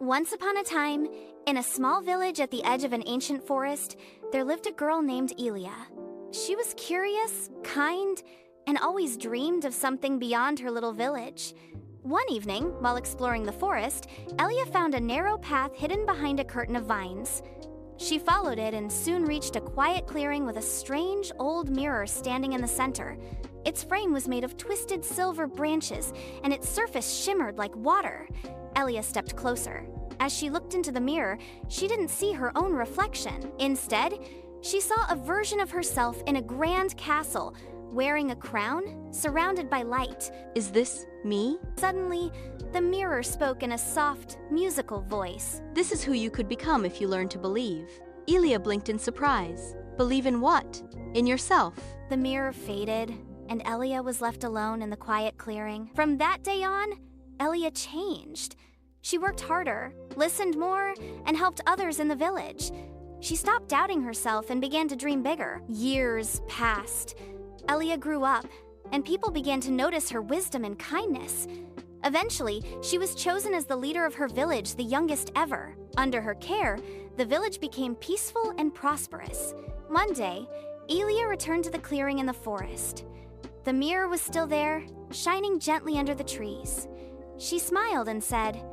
Once upon a time, in a small village at the edge of an ancient forest, there lived a girl named Elia. She was curious, kind, and always dreamed of something beyond her little village. One evening, while exploring the forest, Elia found a narrow path hidden behind a curtain of vines. She followed it and soon reached a quiet clearing with a strange old mirror standing in the center. Its frame was made of twisted silver branches, and its surface shimmered like water. Elia stepped closer. As she looked into the mirror, she didn't see her own reflection. Instead, she saw a version of herself in a grand castle, wearing a crown, surrounded by light. Is this me? Suddenly, the mirror spoke in a soft, musical voice. This is who you could become if you learn to believe. Elia blinked in surprise. Believe in what? In yourself. The mirror faded, and Elia was left alone in the quiet clearing. From that day on, Elia changed. She worked harder, listened more, and helped others in the village. She stopped doubting herself and began to dream bigger. Years passed. Elia grew up, and people began to notice her wisdom and kindness. Eventually, she was chosen as the leader of her village, the youngest ever. Under her care, the village became peaceful and prosperous. One day, Elia returned to the clearing in the forest. The mirror was still there, shining gently under the trees. She smiled and said,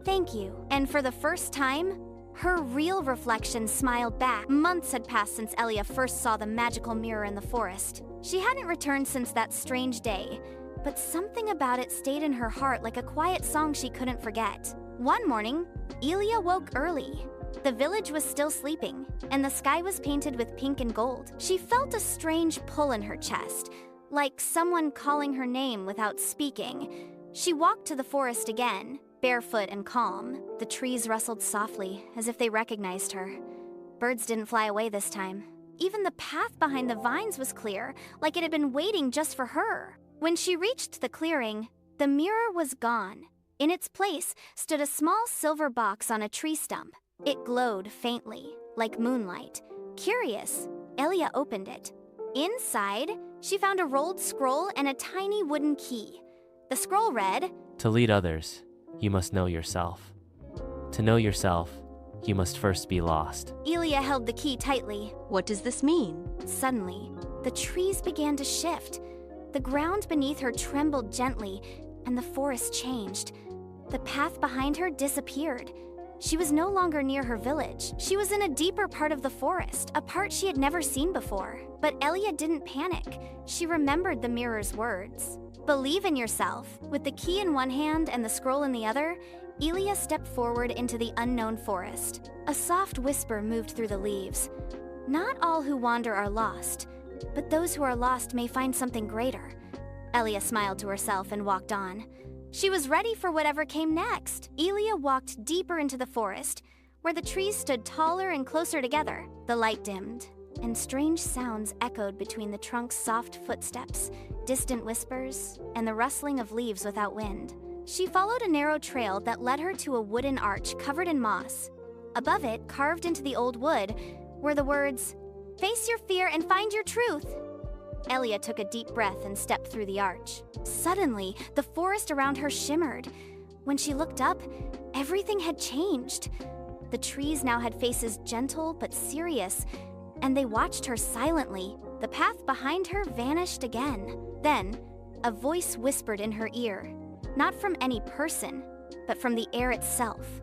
"Thank you." And for the first time, her real reflection smiled back. Months had passed since Elia first saw the magical mirror in the forest. She hadn't returned since that strange day, but something about it stayed in her heart like a quiet song she couldn't forget. One morning, Elia woke early. The village was still sleeping, and the sky was painted with pink and gold. She felt a strange pull in her chest, like someone calling her name without speaking. She walked to the forest again, barefoot and calm. The trees rustled softly, as if they recognized her. Birds didn't fly away this time. Even the path behind the vines was clear, like it had been waiting just for her. When she reached the clearing, the mirror was gone. In its place stood a small silver box on a tree stump. It glowed faintly, like moonlight. Curious, Elia opened it. Inside, she found a rolled scroll and a tiny wooden key. The scroll read, "To lead others, you must know yourself. To know yourself, you must first be lost." Elia held the key tightly. What does this mean? Suddenly, the trees began to shift. The ground beneath her trembled gently, and the forest changed. The path behind her disappeared. She was no longer near her village. She was in a deeper part of the forest, a part she had never seen before. But Elia didn't panic. She remembered the mirror's words. Believe in yourself. With the key in one hand and the scroll in the other, Elia stepped forward into the unknown forest. A soft whisper moved through the leaves. Not all who wander are lost, but those who are lost may find something greater. Elia smiled to herself and walked on. She was ready for whatever came next. Elia walked deeper into the forest, where the trees stood taller and closer together. The light dimmed, and strange sounds echoed between the trunk's soft footsteps, distant whispers, and the rustling of leaves without wind. She followed a narrow trail that led her to a wooden arch covered in moss. Above it, carved into the old wood, were the words, "Face your fear and find your truth." Elia took a deep breath and stepped through the arch. Suddenly, the forest around her shimmered. When she looked up, everything had changed. The trees now had faces gentle but serious, and they watched her silently. The path behind her vanished again. Then, a voice whispered in her ear, not from any person, but from the air itself.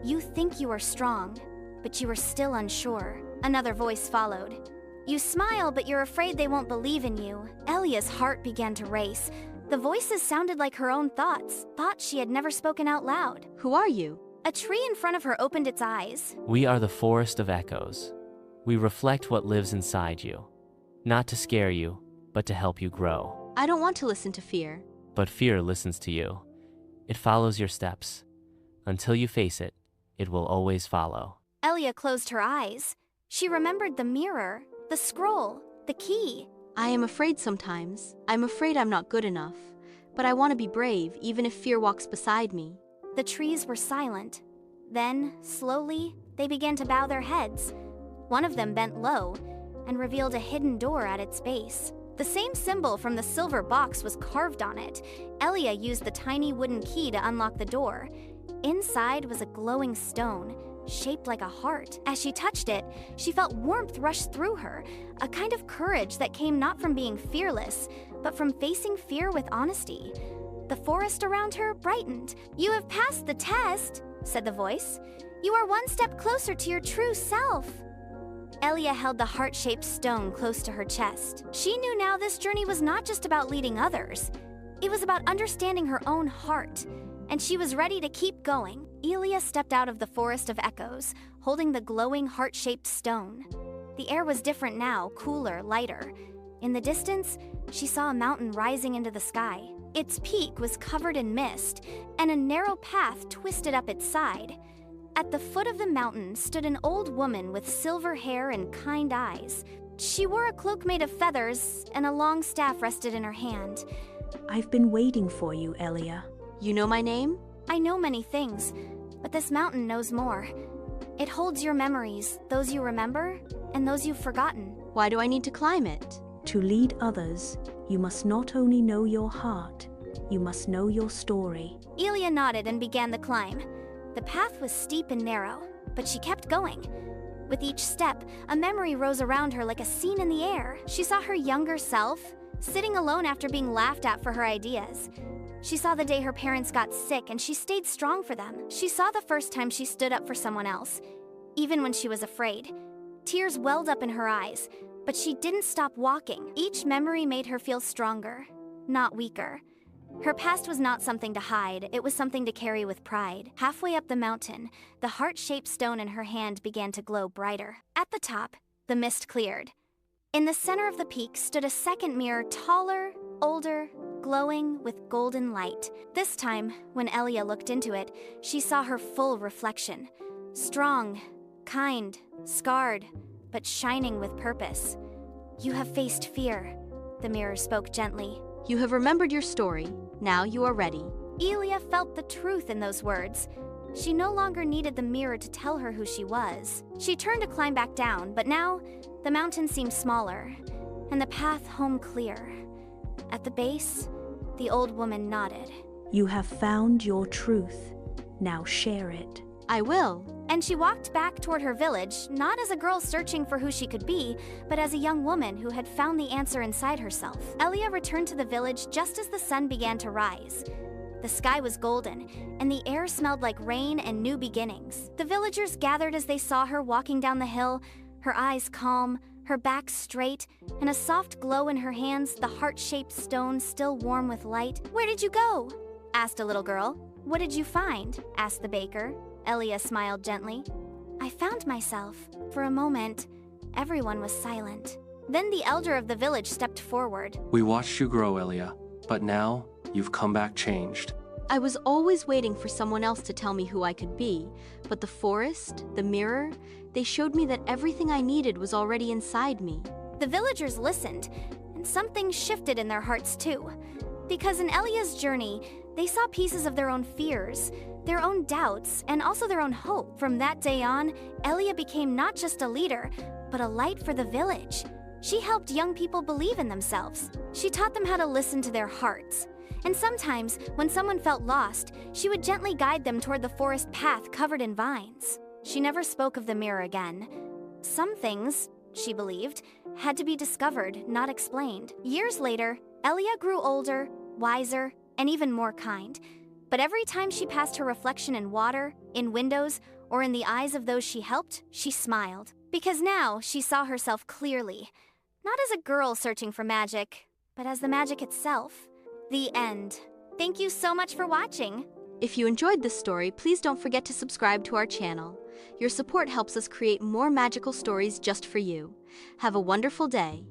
"You think you are strong, but you are still unsure." Another voice followed. "You smile, but you're afraid they won't believe in you." Elia's heart began to race. The voices sounded like her own thoughts she had never spoken out loud. Who are you? A tree in front of her opened its eyes. "We are the forest of echoes. We reflect what lives inside you, not to scare you, but to help you grow." I don't want to listen to fear. But fear listens to you. It follows your steps. Until you face it, it will always follow. Elia closed her eyes. She remembered the mirror, the scroll, the key. I am afraid sometimes. I'm afraid I'm not good enough. But I want to be brave, even if fear walks beside me. The trees were silent. Then, slowly, they began to bow their heads. One of them bent low and revealed a hidden door at its base. The same symbol from the silver box was carved on it. Elia used the tiny wooden key to unlock the door. Inside was a glowing stone, shaped like a heart. As she touched it, she felt warmth rush through her, a kind of courage that came not from being fearless, but from facing fear with honesty. The forest around her brightened. "You have passed the test," said the voice. "You are one step closer to your true self." Elia held the heart-shaped stone close to her chest. She knew now this journey was not just about leading others. It was about understanding her own heart, and she was ready to keep going. Elia stepped out of the forest of echoes, holding the glowing heart-shaped stone. The air was different now, cooler, lighter. In the distance, she saw a mountain rising into the sky. Its peak was covered in mist, and a narrow path twisted up its side. At the foot of the mountain stood an old woman with silver hair and kind eyes. She wore a cloak made of feathers, and a long staff rested in her hand. "I've been waiting for you, Elia." You know my name? "I know many things, but this mountain knows more. It holds your memories, those you remember, and those you've forgotten." Why do I need to climb it? To lead others, you must not only know your heart, you must know your story. Elia nodded and began the climb. The path was steep and narrow, but she kept going. With each step, a memory rose around her like a scene in the air. She saw her younger self, sitting alone after being laughed at for her ideas. She saw the day her parents got sick and she stayed strong for them. She saw the first time she stood up for someone else, even when she was afraid. Tears welled up in her eyes, but she didn't stop walking. Each memory made her feel stronger, not weaker. Her past was not something to hide, it was something to carry with pride. Halfway up the mountain, the heart-shaped stone in her hand began to glow brighter. At the top, the mist cleared. In the center of the peak stood a second mirror, taller, older, glowing with golden light. This time, when Elia looked into it, she saw her full reflection. Strong, kind, scarred, but shining with purpose. "You have faced fear," the mirror spoke gently. You have remembered your story. Now you are ready. Elia felt the truth in those words. She no longer needed the mirror to tell her who she was. She turned to climb back down, but now the mountain seemed smaller, and the path home clear. At the base, the old woman nodded. "You have found your truth. Now share it." I will. And she walked back toward her village, not as a girl searching for who she could be, but as a young woman who had found the answer inside herself. Elia returned to the village just as the sun began to rise. The sky was golden, and the air smelled like rain and new beginnings. The villagers gathered as they saw her walking down the hill, her eyes calm, her back straight, and a soft glow in her hands, the heart-shaped stone still warm with light. "Where did you go?" asked a little girl. "What did you find?" asked the baker. Elia smiled gently. "I found myself." For a moment, everyone was silent. Then the elder of the village stepped forward. "We watched you grow, Elia, but now you've come back changed." I was always waiting for someone else to tell me who I could be, but the forest, the mirror, they showed me that everything I needed was already inside me. The villagers listened, and something shifted in their hearts too. Because in Elia's journey, they saw pieces of their own fears, their own doubts, and also their own hope. From that day on, Elia became not just a leader, but a light for the village. She helped young people believe in themselves. She taught them how to listen to their hearts. And sometimes, when someone felt lost, she would gently guide them toward the forest path covered in vines. She never spoke of the mirror again. Some things, she believed, had to be discovered, not explained. Years later, Elia grew older, wiser, and even more kind. But every time she passed her reflection in water, in windows, or in the eyes of those she helped, she smiled. Because now she saw herself clearly, not as a girl searching for magic, but as the magic itself. The end. Thank you so much for watching. If you enjoyed this story, please don't forget to subscribe to our channel. Your support helps us create more magical stories just for you. Have a wonderful day.